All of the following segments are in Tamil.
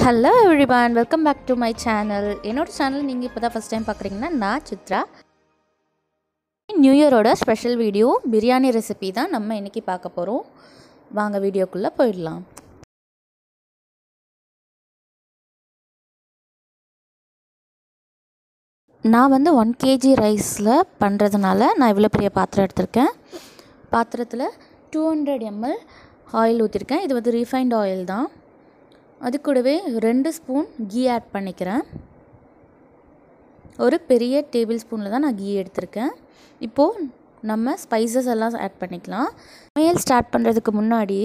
Hello everyone, welcome back to my channel. என்னோட சேனல் நீங்கள் இப்போ தான் ஃபஸ்ட் டைம் பார்க்குறீங்கன்னா நான் சித்ரா. நியூ இயரோட ஸ்பெஷல் வீடியோ பிரியாணி ரெசிபி தான் நம்ம இன்றைக்கி பார்க்க போகிறோம். வாங்க வீடியோக்குள்ளே போயிடலாம். நான் வந்து 1 kg ரைஸில் பண்ணுறதுனால நான் இவ்வளோ பெரிய பாத்திரம் எடுத்திருக்கேன். பாத்திரத்தில் 200 ml ஆயில் ஊற்றிருக்கேன். இது வந்து ரீஃபைண்ட் ஆயில் தான். அது கூடவே 2 ஸ்பூன் கீ ஆட் பண்ணிக்கிறேன். ஒரு பெரிய டேபிள் ஸ்பூனில் தான் நான் கீ எடுத்திருக்கேன். இப்போது நம்ம ஸ்பைசஸ் எல்லாம் ஆட் பண்ணிக்கலாம். சமையல் ஸ்டார்ட் பண்ணுறதுக்கு முன்னாடி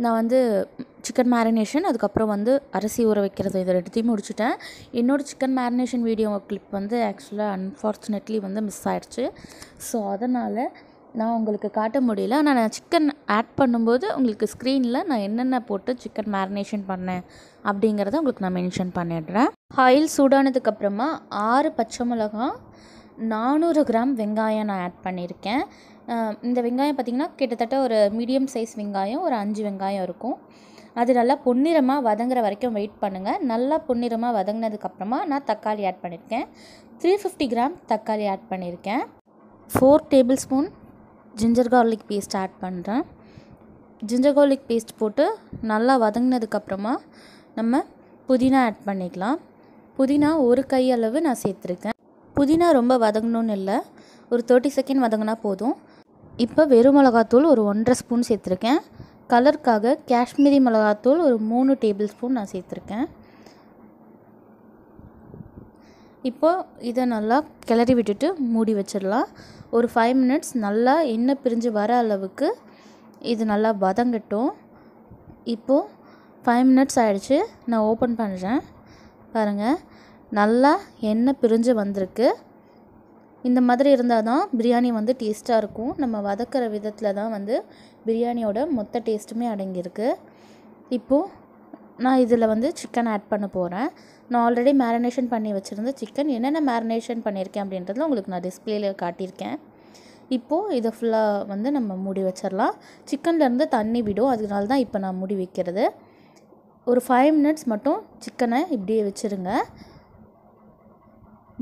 நான் வந்து சிக்கன் மேரினேஷன், அதுக்கப்புறம் வந்து அரிசி ஊற வைக்கிறது, இதை ரெண்டுத்தையும் முடிச்சுட்டேன். என்னோடய சிக்கன் மேரினேஷன் வீடியோ கிளிப் வந்து ஆக்சுவலாக அன்ஃபார்ச்சுனேட்லி வந்து மிஸ் ஆகிடுச்சு. ஸோ அதனால் நான் உங்களுக்கு காட்ட முடியல. ஆனால் நான் சிக்கன் ஆட் பண்ணும்போது உங்களுக்கு ஸ்க்ரீனில் நான் என்னென்ன போட்டு சிக்கன் மேரினேஷன் பண்ணேன் அப்படிங்கிறத உங்களுக்கு நான் மென்ஷன் பண்ணிடுறேன். ஆயில் சூடானதுக்கப்புறமா 6 பச்சை மிளகாய், 400 கிராம் வெங்காயம் நான் ஆட் பண்ணியிருக்கேன். இந்த வெங்காயம் பார்த்திங்கன்னா கிட்டத்தட்ட ஒரு மீடியம் சைஸ் வெங்காயம், ஒரு 5 வெங்காயம் இருக்கும். அது நல்லா பொன்னிறமாக வதங்குற வரைக்கும் வெயிட் பண்ணுங்கள். நல்லா பொன்னிறமாக வதங்கினதுக்கப்புறமா நான் தக்காளி ஆட் பண்ணியிருக்கேன். 350 கிராம் தக்காளி ஆட் பண்ணியிருக்கேன். 4 tablespoon ginger garlic paste add பண்ணுறேன். ஜிஞ்சர் கார்லிக் பேஸ்ட் போட்டு நல்லா வதங்கினதுக்கப்புறமா நம்ம புதினா ஆட் பண்ணிக்கலாம். புதினா ஒரு கையளவு நான் சேர்த்துருக்கேன். புதினா ரொம்ப வதங்கணும்னு இல்லை, ஒரு 30 செகண்ட் வதங்கினா போதும். இப்போ வெறும் மிளகாத்தூள் ஒரு 1.5 ஸ்பூன் சேர்த்துருக்கேன். கலருக்காக காஷ்மீரி மிளகாத்தூள் ஒரு 3 டேபிள் ஸ்பூன் நான் சேர்த்துருக்கேன். இப்போது இதை நல்லா கிளறி விட்டுட்டு மூடி வச்சிடலாம். ஒரு 5 மினிட்ஸ் நல்லா எண்ணெய் பிரிஞ்சு வர அளவுக்கு இது நல்லா வதங்கட்டும். இப்போது 5 மினிட்ஸ் ஆகிடுச்சு. நான் ஓப்பன் பண்ணுறேன். பாருங்கள், நல்லா எண்ணெய் பிரிஞ்சு வந்திருக்கு. இந்த மாதிரி இருந்தால் தான் பிரியாணி வந்து டேஸ்ட்டாக இருக்கும். நம்ம வதக்கிற விதத்தில் தான் வந்து பிரியாணியோட மொத்த டேஸ்ட்டுமே அடங்கியிருக்கு. இப்போது நான் இதில் வந்து சிக்கன் ஆட் பண்ண போகிறேன். நான் ஆல்ரெடி மேரினேஷன் பண்ணி வச்சுருந்த சிக்கன் என்னென்ன மேரினேஷன் பண்ணியிருக்கேன் அப்படின்றதுல உங்களுக்கு நான் டிஸ்பிளேல காட்டியிருக்கேன். இப்போது இதை ஃபுல்லாக வந்து நம்ம மூடி வச்சிடலாம். சிக்கன்லேருந்து தண்ணி விடும், அதனால தான் இப்போ நான் மூடி வைக்கிறது. ஒரு 5 மினிட்ஸ் மட்டும் சிக்கனை இப்படியே வச்சுருங்க.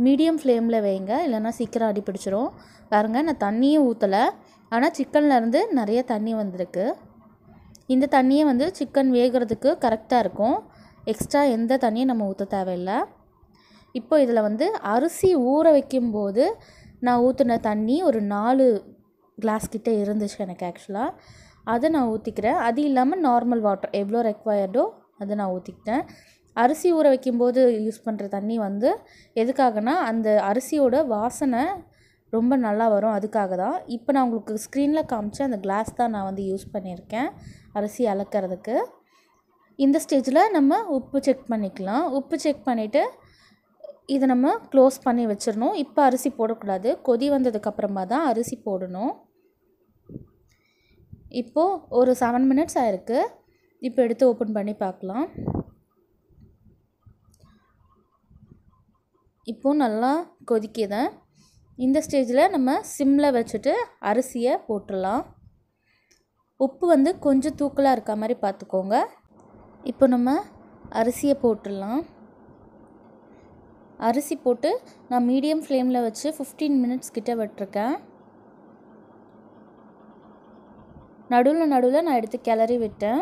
மீடியம் ஃப்ளேமில் வைங்க, இல்லைன்னா சீக்கிரம் அடி பிடிச்சிரும். பாருங்கள், நான் தண்ணியும் ஊற்றலை, ஆனால் சிக்கன்லேருந்து நிறைய தண்ணி வந்திருக்கு. இந்த தண்ணியை வந்து சிக்கன் வேகிறதுக்கு கரெக்டாக இருக்கும். எக்ஸ்ட்ரா எந்த தண்ணியும் நம்ம ஊற்ற தேவையில்லை. இப்போ இதில் வந்து அரிசி ஊற வைக்கும்போது நான் ஊற்றின தண்ணி ஒரு 4 கிளாஸ் கிட்டே இருந்துச்சு எனக்கு ஆக்சுவலாக. அதை நான் ஊற்றிக்கிறேன். அது இல்லாமல் நார்மல் வாட்டர் எவ்வளோ ரெக்வயர்டோ அதை நான் ஊற்றிக்கிட்டேன். அரிசி ஊற வைக்கும்போது யூஸ் பண்ணுற தண்ணி வந்து எதுக்காகனா அந்த அரிசியோட வாசனை ரொம்ப நல்லா வரும், அதுக்காக தான். இப்போ நான் உங்களுக்கு ஸ்க்ரீனில் காமிச்ச அந்த கிளாஸ் தான் நான் வந்து யூஸ் பண்ணியிருக்கேன் அரிசி அளக்கிறதுக்கு. இந்த ஸ்டேஜில் நம்ம உப்பு செக் பண்ணிக்கலாம். உப்பு செக் பண்ணிவிட்டு இதை நம்ம க்ளோஸ் பண்ணி வச்சிடணும். இப்போ அரிசி போடக்கூடாது, கொதி வந்ததுக்கப்புறமா தான் அரிசி போடணும். இப்போது ஒரு 7 மினிட்ஸ் ஆகிருக்கு. இப்போ எடுத்து ஓப்பன் பண்ணி பார்க்கலாம். இப்போது நல்லா கொதிக்குது. இந்த ஸ்டேஜில் நம்ம சிம்மில் வச்சுட்டு அரிசியை போட்டுடலாம். உப்பு வந்து கொஞ்சம் தூக்கலாக இருக்க மாதிரி பார்த்துக்கோங்க. இப்போ நம்ம அரிசியை போட்டுடலாம். அரிசி போட்டு நான் மீடியம் ஃப்ளேமில் வச்சு 15 மினிட்ஸ் கிட்ட விட்டுருக்கேன். நடுவில் நான் எடுத்து கிளறி விட்டேன்.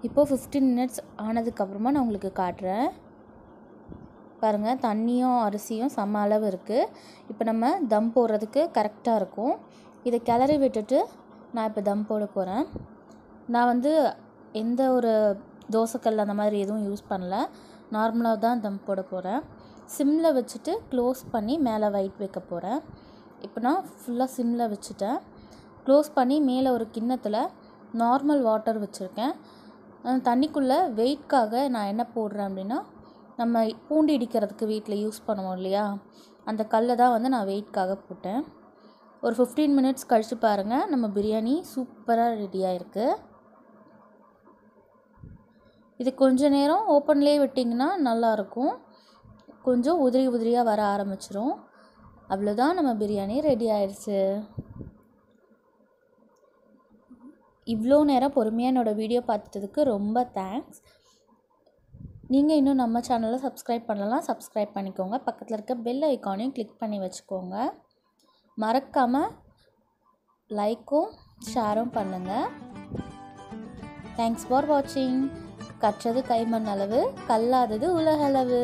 இப்போது 15 மினிட்ஸ் ஆனதுக்கப்புறமா நான் உங்களுக்கு காட்டுறேன். பாருங்கள், தண்ணியும் அரிசியும் சம அளவு இருக்குது. இப்போ நம்ம தம் போடுறதுக்கு கரெக்டாக இருக்கும். இதை கிளறி விட்டுட்டு நான் இப்போ தம் போட போகிறேன். நான் வந்து எந்த ஒரு தோசைக்கல் அந்த மாதிரி எதுவும் யூஸ் பண்ணல, நார்மலாக தான் தம் போட போகிறேன். சிம்மில் வச்சுட்டு க்ளோஸ் பண்ணி மேலே வெயிட் வைக்க போகிறேன். இப்போ நான் ஃபுல்லாக சிம்மில் வச்சுட்டேன். க்ளோஸ் பண்ணி மேலே ஒரு கிண்ணத்தில் நார்மல் வாட்டர் வச்சுருக்கேன். தண்ணிக்குள்ளே வெயிட்காக நான் என்ன போடுறேன் அப்படின்னா, நம்ம பூண்டு இடிக்கிறதுக்கு வீட்டில் யூஸ் பண்ணுவோம் இல்லையா, அந்த கல்லை தான் வந்து நான் வெயிட்காக போட்டேன். ஒரு 15 மினிட்ஸ் கழித்து பாருங்கள், நம்ம பிரியாணி சூப்பராக ரெடியாக இருக்குது. இது கொஞ்சம் நேரம் ஓப்பன்லேயே விட்டிங்கன்னா நல்லாயிருக்கும். கொஞ்சம் உதிரியாக வர ஆரம்பிச்சிரும். அவ்வளோதான், நம்ம பிரியாணி ரெடி ஆயிடுச்சு. இவ்வளோ நேரம் பொறுமையாக என்னோடய வீடியோ பார்த்ததுக்கு ரொம்ப தேங்க்ஸ். நீங்கள் இன்னும் நம்ம சேனலை சப்ஸ்கிரைப் பண்ணலாம், சப்ஸ்கிரைப் பண்ணிக்கோங்க. பக்கத்தில் இருக்க பெல் ஐக்கானையும் கிளிக் பண்ணி வச்சுக்கோங்க. மறக்காமல் லைக்கும் ஷேரும் பண்ணுங்கள். தேங்க்ஸ் ஃபார் வாட்சிங். கற்றது கைமண் அளவு, கல்லாதது உலகளவு.